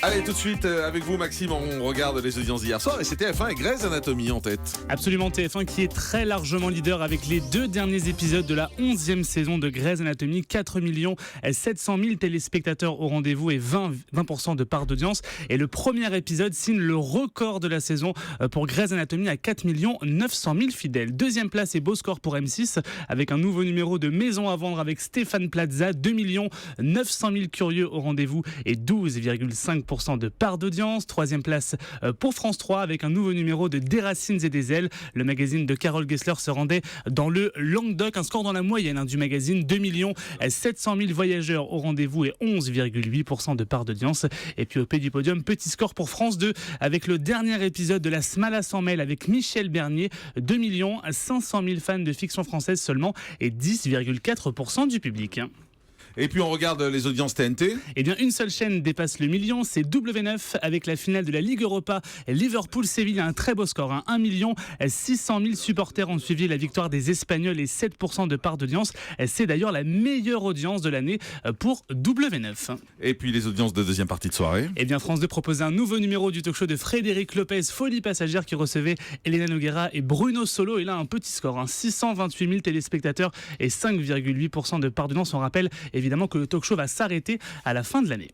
Allez, tout de suite, avec vous, Maxime, on regarde les audiences d'hier soir et c'est TF1 et Grey's Anatomy en tête. Absolument, TF1 qui est très largement leader avec les 2 derniers épisodes de la 11e saison de Grey's Anatomy. 4 700 000 téléspectateurs au rendez-vous et 20% de part d'audience. Et le premier épisode signe le record de la saison pour Grey's Anatomy à 4 900 000 fidèles. Deuxième place et beau score pour M6 avec un nouveau numéro de Maison à vendre avec Stéphane Plaza. 2 900 000 curieux au rendez-vous et 12,5% de part d'audience. Troisième place pour France 3 avec un nouveau numéro de Des racines et des ailes. Le magazine de Carole Gessler se rendait dans le Languedoc. Un score dans la moyenne du magazine. 2 700 000 voyageurs au rendez-vous et 11,8% de part d'audience. Et puis au pied du podium, petit score pour France 2 avec le dernier épisode de la Smala sans mêle avec Michel Bernier. 2 500 000 fans de fiction française seulement et 10,4% du public. Et puis on regarde les audiences TNT. Eh bien, une seule chaîne dépasse le million, c'est W9 avec la finale de la Ligue Europa. Liverpool-Séville a un très beau score. 1 600 000 supporters ont suivi la victoire des Espagnols et 7% de part d'audience. C'est d'ailleurs la meilleure audience de l'année pour W9. Et puis les audiences de deuxième partie de soirée. Eh bien, France 2 proposait un nouveau numéro du talk show de Frédéric Lopez, Folie passagère, qui recevait Elena Noguera et Bruno Solo. Et là, un petit score, 628 000 téléspectateurs et 5,8% de part d'audience. On rappelle évidemment que le talk show va s'arrêter à la fin de l'année.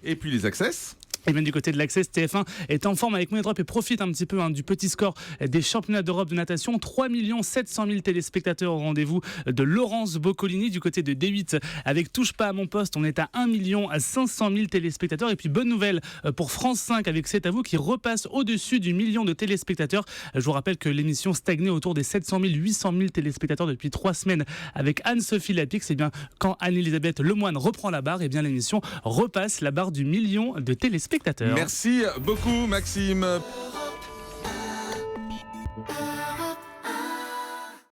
Et puis les Access. Et bien du côté de l'Access, TF1 est en forme avec Money Drop et profite un petit peu du petit score des championnats d'Europe de natation. 3 700 000 téléspectateurs au rendez-vous de Laurence Boccolini. Du côté de D8 avec Touche pas à mon poste, on est à 1 500 000 téléspectateurs. Et puis bonne nouvelle pour France 5 avec C'est à vous qui repasse au-dessus du million de téléspectateurs. Je vous rappelle que l'émission stagnait autour des 700 000, 800 000 téléspectateurs depuis 3 semaines avec Anne-Sophie Lapix. Et bien quand Anne-Elisabeth Lemoine reprend la barre, et bien l'émission repasse la barre du million de téléspectateurs. Merci beaucoup, Maxime.